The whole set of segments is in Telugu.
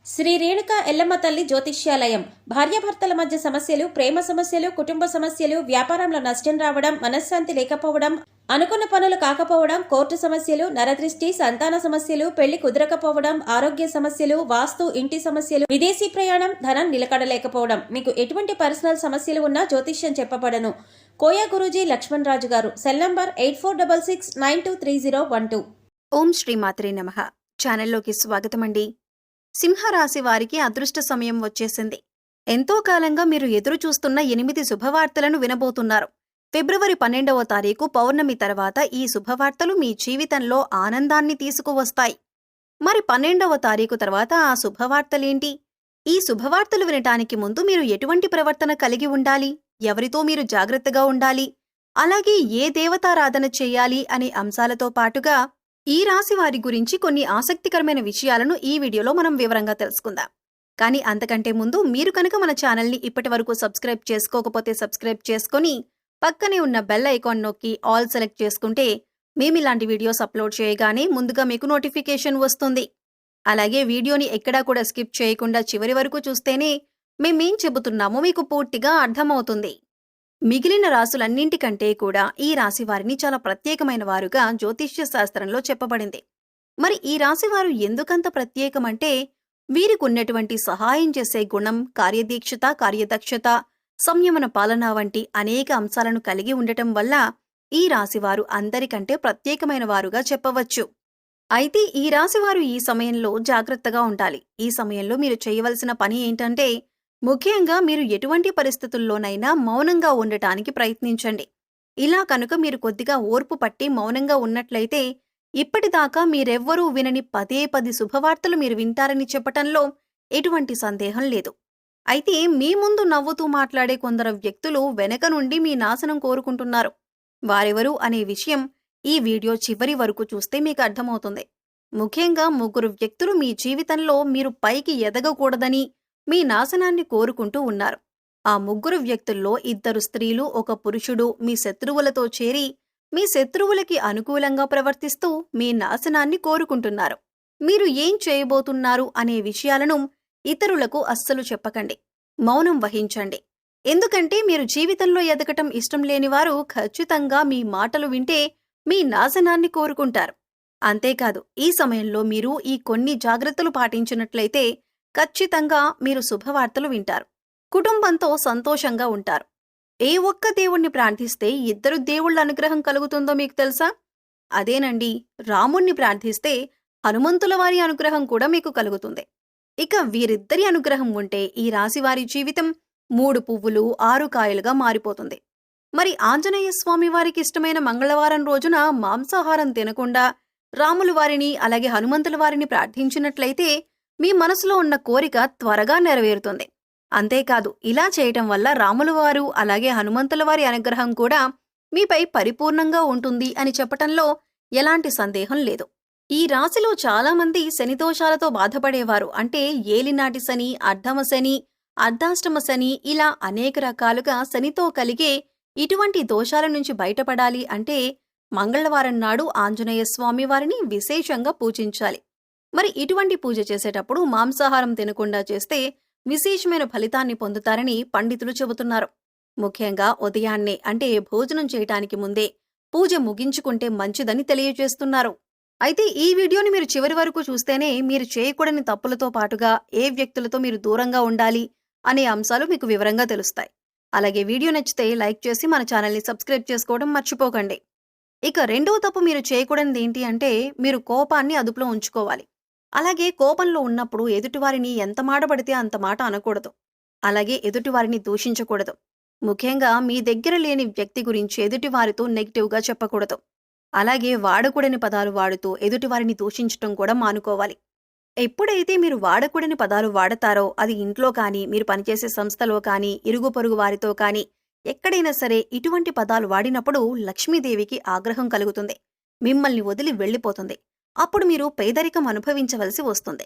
శ్రీ రేణుకా ఎల్లమ్మ తల్లి జ్యోతిష్యాలయం. భార్యాభర్తల మధ్య సమస్యలు, ప్రేమ సమస్యలు, కుటుంబ సమస్యలు, వ్యాపారంలో నష్టం రావడం, మనశ్శాంతి లేకపోవడం, అనుకున్న పనులు కాకపోవడం, కోర్టు సమస్యలు, నరదృష్టి, సంతాన సమస్యలు, పెళ్లి కుదరకపోవడం, ఆరోగ్య సమస్యలు, వాస్తు, ఇంటి సమస్యలు, విదేశీ ప్రయాణం, ధనం నిలకడలేకపోవడం, మీకు ఎటువంటి పర్సనల్ సమస్యలు ఉన్నా జ్యోతిష్యం చెప్పబడను. కోయా గురూజీ లక్ష్మణ్ రాజు గారు. Cell number 8466923012. ఓం శ్రీమాత్రే నమః. ఛానల్లోకి స్వాగతమండి. సింహరాశి వారికి అదృష్ట సమయం వచ్చేసింది. ఎంతో కాలంగా మీరు ఎదురు చూస్తున్న 8 శుభవార్తలను వినబోతున్నారు. ఫిబ్రవరి 12వ తారీఖు పౌర్ణమి తర్వాత ఈ శుభవార్తలు మీ జీవితంలో ఆనందాన్ని తీసుకువస్తాయి. మరి 12వ తారీఖు తర్వాత ఆ శుభవార్తలేంటి? ఈ శుభవార్తలు వినటానికి ముందు మీరు ఎటువంటి ప్రవర్తన కలిగి ఉండాలి, ఎవరితో మీరు జాగ్రత్తగా ఉండాలి, అలాగే ఏ దేవతారాధన చేయాలి అనే అంశాలతో పాటుగా ఈ రాశి వారి గురించి కొన్ని ఆసక్తికరమైన విషయాలను ఈ వీడియోలో మనం వివరంగా తెలుసుకుందాం. కానీ అంతకంటే ముందు మీరు కనుక మన ఛానల్ని ఇప్పటి వరకు సబ్స్క్రైబ్ చేసుకోకపోతే సబ్స్క్రైబ్ చేసుకొని పక్కనే ఉన్న బెల్ ఐకాన్ నొక్కి ఆల్ సెలెక్ట్ చేసుకుంటే మేమిలాంటి వీడియోస్ అప్లోడ్ చేయగానే ముందుగా మీకు నోటిఫికేషన్ వస్తుంది. అలాగే వీడియోని ఎక్కడా కూడా స్కిప్ చేయకుండా చివరి వరకు చూస్తేనే మేమేం చెబుతున్నామో మీకు పూర్తిగా అర్థమవుతుంది. మిగిలిన రాసులన్నింటికంటే కూడా ఈ రాశి వారిని చాలా ప్రత్యేకమైన వారుగా జ్యోతిష్య శాస్త్రంలో చెప్పబడింది. మరి ఈ రాశివారు ఎందుకంత ప్రత్యేకమంటే వీరికున్నటువంటి సహాయం చేసే గుణం, కార్యదీక్షత, కార్యదక్షత, సంయమన పాలన వంటి అనేక అంశాలను కలిగి ఉండటం వల్ల ఈ రాశివారు అందరికంటే ప్రత్యేకమైన వారుగా చెప్పవచ్చు. అయితే ఈ రాశివారు ఈ సమయంలో జాగ్రత్తగా ఉండాలి. ఈ సమయంలో మీరు చేయవలసిన పని ఏంటంటే ముఖ్యంగా మీరు ఎటువంటి పరిస్థితుల్లోనైనా మౌనంగా ఉండటానికి ప్రయత్నించండి. ఇలా కనుక మీరు కొద్దిగా ఓర్పు పట్టి మౌనంగా ఉన్నట్లయితే ఇప్పటిదాకా మీరెవ్వరూ వినని 10 శుభవార్తలు మీరు వింటారని చెప్పటంలో ఎటువంటి సందేహం లేదు. అయితే మీ ముందు నవ్వుతూ మాట్లాడే కొందరు వ్యక్తులు వెనక నుండి మీ నాశనం కోరుకుంటున్నారు. వారెవరు అనే విషయం ఈ వీడియో చివరి వరకు చూస్తే మీకు అర్థమవుతుంది. ముఖ్యంగా 3 వ్యక్తులు మీ జీవితంలో మీరు పైకి ఎదగకూడదని మీ నాశనాన్ని కోరుకుంటూ ఉన్నారు. ఆ 3 వ్యక్తుల్లో 2 స్త్రీలు, 1 పురుషుడు మీ శత్రువులతో చేరి మీ శత్రువులకి అనుకూలంగా ప్రవర్తిస్తూ మీ నాశనాన్ని కోరుకుంటున్నారు. మీరు ఏం చేయబోతున్నారు అనే విషయాలను ఇతరులకు అస్సలు చెప్పకండి. మౌనం వహించండి. ఎందుకంటే మీరు జీవితంలో ఎదగటం ఇష్టం లేనివారు ఖచ్చితంగా మీ మాటలు వింటే మీ నాశనాన్ని కోరుకుంటారు. అంతేకాదు ఈ సమయంలో మీరు ఈ కొన్ని జాగ్రత్తలు పాటించినట్లయితే ఖచ్చితంగా మీరు శుభవార్తలు వింటారు. కుటుంబంతో సంతోషంగా ఉంటారు. ఏ ఒక్క దేవుణ్ణి ప్రార్థిస్తే 2 దేవుళ్ల అనుగ్రహం కలుగుతుందో మీకు తెలుసా? అదేనండి, రాముణ్ణి ప్రార్థిస్తే హనుమంతుల వారి అనుగ్రహం కూడా మీకు కలుగుతుంది. ఇక వీరిద్దరి అనుగ్రహం ఉంటే ఈ రాశివారి జీవితం 3 పువ్వులు 6 కాయలుగా మారిపోతుంది. మరి ఆంజనేయ స్వామి వారికి ఇష్టమైన మంగళవారం రోజున మాంసాహారం తినకుండా రాముల వారిని అలాగే హనుమంతుల వారిని ప్రార్థించినట్లయితే మీ మనసులో ఉన్న కోరిక త్వరగా నెరవేరుతుంది. అంతేకాదు ఇలా చేయటం వల్ల రాముల వారు అలాగే హనుమంతుల వారి అనుగ్రహం కూడా మీపై పరిపూర్ణంగా ఉంటుంది అని చెప్పటంలో ఎలాంటి సందేహం లేదు. ఈ రాశిలో చాలామంది శనిదోషాలతో బాధపడేవారు. అంటే ఏలినాటి శని, అర్ధమ శని, అర్ధాష్టమ శని, ఇలా అనేక రకాలుగా శనితో కలిగే ఇటువంటి దోషాల నుంచి బయటపడాలి అంటే మంగళవారం నాడు ఆంజనేయ స్వామి వారిని విశేషంగా పూజించాలి. మరి ఇటువంటి పూజ చేసేటప్పుడు మాంసాహారం తినకుండా చేస్తే విశేషమైన ఫలితాన్ని పొందుతారని పండితులు చెబుతున్నారు. ముఖ్యంగా ఉదయాన్నే అంటే భోజనం చేయటానికి ముందే పూజ ముగించుకుంటే మంచిదని తెలియజేస్తున్నారు. అయితే ఈ వీడియోని మీరు చివరి వరకు చూస్తేనే మీరు చేయకూడని తప్పులతో పాటుగా ఏ వ్యక్తులతో మీరు దూరంగా ఉండాలి అనే అంశాలు మీకు వివరంగా తెలుస్తాయి. అలాగే వీడియో నచ్చితే లైక్ చేసి మన ఛానల్ని సబ్స్క్రైబ్ చేసుకోవడం మర్చిపోకండి. ఇక 2వ తప్పు మీరు చేయకూడనిది ఏంటి అంటే మీరు కోపాన్ని అదుపులో ఉంచుకోవాలి. అలాగే కోపంలో ఉన్నప్పుడు ఎదుటివారిని ఎంత మాట పడితే అంత మాట అనకూడదు. అలాగే ఎదుటివారిని దూషించకూడదు. ముఖ్యంగా మీ దగ్గర లేని వ్యక్తి గురించి ఎదుటివారితో నెగిటివ్గా చెప్పకూడదు. అలాగే వాడకూడని పదాలు వాడుతూ ఎదుటివారిని దూషించటం కూడా మానుకోవాలి. ఎప్పుడైతే మీరు వాడకూడని పదాలు వాడతారో అది ఇంట్లో కానీ, మీరు పనిచేసే సంస్థలో కానీ, ఇరుగు పొరుగు వారితో కానీ ఎక్కడైనా సరే ఇటువంటి పదాలు వాడినప్పుడు లక్ష్మీదేవికి ఆగ్రహం కలుగుతుంది. మిమ్మల్ని వదిలి వెళ్లిపోతుంది. అప్పుడు మీరు పేదరికం అనుభవించవలసి వస్తుంది.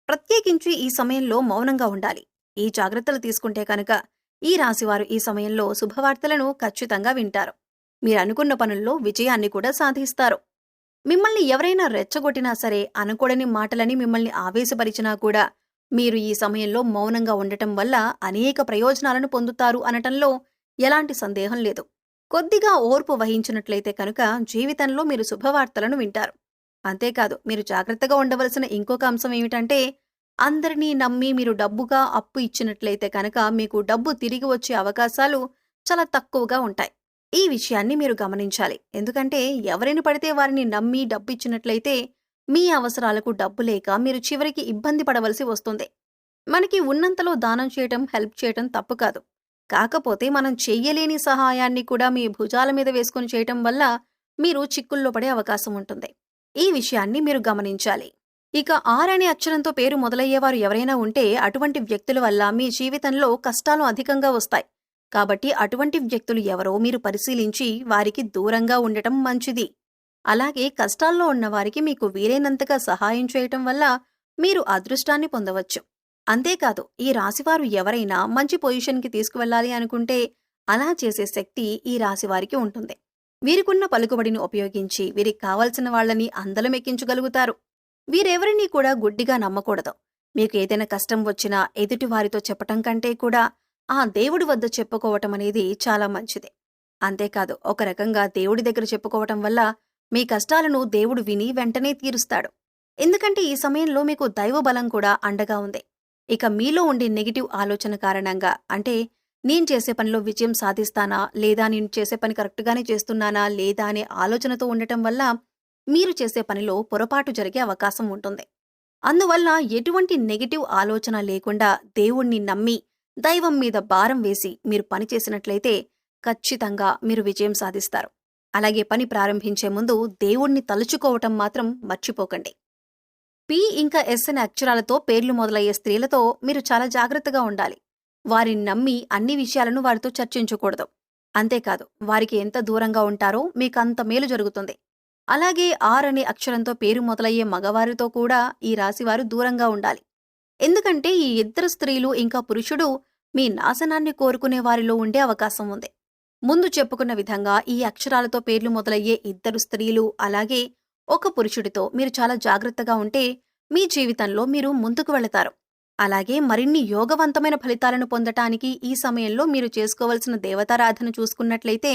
ప్రత్యేకించి ఈ సమయంలో మౌనంగా ఉండాలి. ఈ జాగ్రత్తలు తీసుకుంటే కనుక ఈ రాశివారు ఈ సమయంలో శుభవార్తలను ఖచ్చితంగా వింటారు. మీరనుకున్న పనుల్లో విజయాన్ని కూడా సాధిస్తారు. మిమ్మల్ని ఎవరైనా రెచ్చగొట్టినా సరే, అనకూడని మాటలని మిమ్మల్ని ఆవేశపరిచినా కూడా మీరు ఈ సమయంలో మౌనంగా ఉండటం వల్ల అనేక ప్రయోజనాలను పొందుతారు అనటంలో ఎలాంటి సందేహం లేదు. కొద్దిగా ఓర్పు వహించినట్లయితే కనుక జీవితంలో మీరు శుభవార్తలను వింటారు. అంతేకాదు, మీరు జాగ్రత్తగా ఉండవలసిన ఇంకొక అంశం ఏమిటంటే, అందరినీ నమ్మి మీరు డబ్బుగా అప్పు ఇచ్చినట్లయితే కనుక మీకు డబ్బు తిరిగి వచ్చే అవకాశాలు చాలా తక్కువగా ఉంటాయి. ఈ విషయాన్ని మీరు గమనించాలి. ఎందుకంటే ఎవరిని పడితే వారిని నమ్మి డబ్బు ఇచ్చినట్లయితే మీ అవసరాలకు డబ్బు లేక మీరు చివరికి ఇబ్బంది పడవలసి వస్తుంది. మనకి ఉన్నంతలో దానం చేయటం, హెల్ప్ చేయటం తప్పు కాదు. కాకపోతే మనం చెయ్యలేని సహాయాన్ని కూడా మీ భుజాల మీద వేసుకుని చేయటం వల్ల మీరు చిక్కుల్లో పడే అవకాశం ఉంటుంది. ఈ విషయాన్ని మీరు గమనించాలి. ఇక ఆర్ అనే అక్షరంతో పేరు మొదలయ్యేవారు ఎవరైనా ఉంటే అటువంటి వ్యక్తుల వల్ల మీ జీవితంలో కష్టాలు అధికంగా వస్తాయి. కాబట్టి అటువంటి వ్యక్తులు ఎవరో మీరు పరిశీలించి వారికి దూరంగా ఉండటం మంచిది. అలాగే కష్టాల్లో ఉన్నవారికి మీకు వీలైనంతగా సహాయం చేయటం వల్ల మీరు అదృష్టాన్ని పొందవచ్చు. అంతేకాదు, ఈ రాశివారు ఎవరైనా మంచి పొజిషన్కి తీసుకువెళ్ళాలి అనుకుంటే అలా చేసే శక్తి ఈ రాశివారికి ఉంటుంది. వీరికున్న పలుకుబడిని ఉపయోగించి వీరికి కావలసిన వాళ్లని అందలమెక్కించగలుగుతారు. వీరెవరినీ కూడా గుడ్డిగా నమ్మకూడదు. మీకు ఏదైనా కష్టం వచ్చినా ఎదుటివారితో చెప్పటం కంటే కూడా ఆ దేవుడి వద్ద చెప్పుకోవటం అనేది చాలా మంచిది. అంతేకాదు, ఒక రకంగా దేవుడి దగ్గర చెప్పుకోవటం వల్ల మీ కష్టాలను దేవుడు విని వెంటనే తీరుస్తాడు. ఎందుకంటే ఈ సమయంలో మీకు దైవ బలం కూడా అండగా ఉంది. ఇక మీలో ఉండే నెగిటివ్ ఆలోచన కారణంగా, అంటే నేను చేసే పనిలో విజయం సాధిస్తానా లేదా, నేను చేసే పని కరెక్ట్గానే చేస్తున్నానా లేదా అనే ఆలోచనతో ఉండటం వల్ల మీరు చేసే పనిలో పొరపాటు జరిగే అవకాశం ఉంటుంది. అందువల్ల ఎటువంటి నెగిటివ్ ఆలోచన లేకుండా దేవుణ్ణి నమ్మి దైవం మీద భారం వేసి మీరు పని చేసినట్లయితే ఖచ్చితంగా మీరు విజయం సాధిస్తారు. అలాగే పని ప్రారంభించే ముందు దేవుణ్ణి తలుచుకోవటం మాత్రం మర్చిపోకండి. పి ఇంకా ఎస్ అనే అక్షరాలతో పేర్లు మొదలయ్యే స్త్రీలతో మీరు చాలా జాగ్రత్తగా ఉండాలి. వారిని నమ్మి అన్ని విషయాలను వారితో చర్చించకూడదు. అంతేకాదు, వారికి ఎంత దూరంగా ఉంటారో మీకంత మేలు జరుగుతుంది. అలాగే ఆర్ అనే అక్షరంతో పేరు మొదలయ్యే మగవారితో కూడా ఈ రాశివారు దూరంగా ఉండాలి. ఎందుకంటే ఈ ఇద్దరు స్త్రీలు ఇంకా పురుషుడు మీ నాశనాన్ని కోరుకునే వారిలో ఉండే అవకాశం ఉంది. ముందు చెప్పుకున్న విధంగా ఈ అక్షరాలతో పేర్లు మొదలయ్యే ఇద్దరు స్త్రీలు అలాగే ఒక పురుషుడితో మీరు చాలా జాగ్రత్తగా ఉంటే మీ జీవితంలో మీరు ముందుకు వెళతారు. అలాగే మరిన్ని యోగవంతమైన ఫలితాలను పొందటానికి ఈ సమయంలో మీరు చేసుకోవలసిన దేవతారాధన చూసుకున్నట్లయితే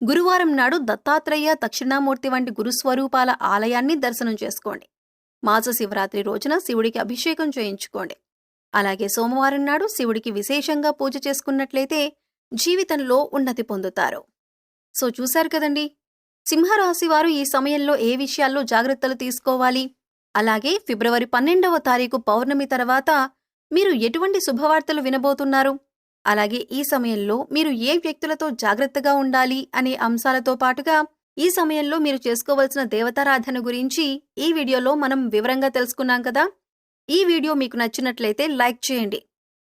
గురువారం నాడు దత్తాత్రేయ, దక్షిణామూర్తి వంటి గురుస్వరూపాల ఆలయాన్ని దర్శనం చేసుకోండి. మాస శివరాత్రి రోజున శివుడికి అభిషేకం చేయించుకోండి. అలాగే సోమవారం నాడు శివుడికి విశేషంగా పూజ చేసుకున్నట్లయితే జీవితంలో ఉన్నతి పొందుతారు. సో చూశారు కదండి, సింహరాశి వారు ఈ సమయంలో ఏ విషయాల్లో జాగ్రత్తలు తీసుకోవాలి, అలాగే ఫిబ్రవరి 12వ తారీఖు పౌర్ణమి తర్వాత మీరు ఎటువంటి శుభవార్తలు వినబోతున్నారు, అలాగే ఈ సమయంలో మీరు ఏ వ్యక్తులతో జాగ్రత్తగా ఉండాలి అనే అంశాలతో పాటుగా ఈ సమయంలో మీరు చేసుకోవాల్సిన దేవతారాధన గురించి ఈ వీడియోలో మనం వివరంగా తెలుసుకున్నాం కదా. ఈ వీడియో మీకు నచ్చినట్లయితే లైక్ చేయండి.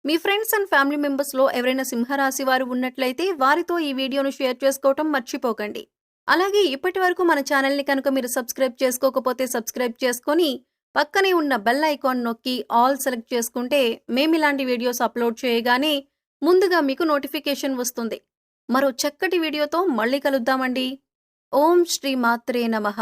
మీ ఫ్రెండ్స్ అండ్ ఫ్యామిలీ మెంబర్స్లో ఎవరైనా సింహరాశి వారు ఉన్నట్లయితే వారితో ఈ వీడియోను షేర్ చేసుకోవటం మర్చిపోకండి. అలాగే ఇప్పటి వరకు మన ఛానల్ని కనుక మీరు సబ్స్క్రైబ్ చేసుకోకపోతే సబ్స్క్రైబ్ చేసుకొని పక్కనే ఉన్న బెల్ ఐకాన్ నొక్కి ఆల్ సెలెక్ట్ చేసుకుంటే మేమిలాంటి వీడియోస్ అప్లోడ్ చేయగానే ముందుగా మీకు నోటిఫికేషన్ వస్తుంది. మరో చక్కటి వీడియోతో మళ్ళీ కలుద్దామండి. ఓం శ్రీ మాత్రే నమః.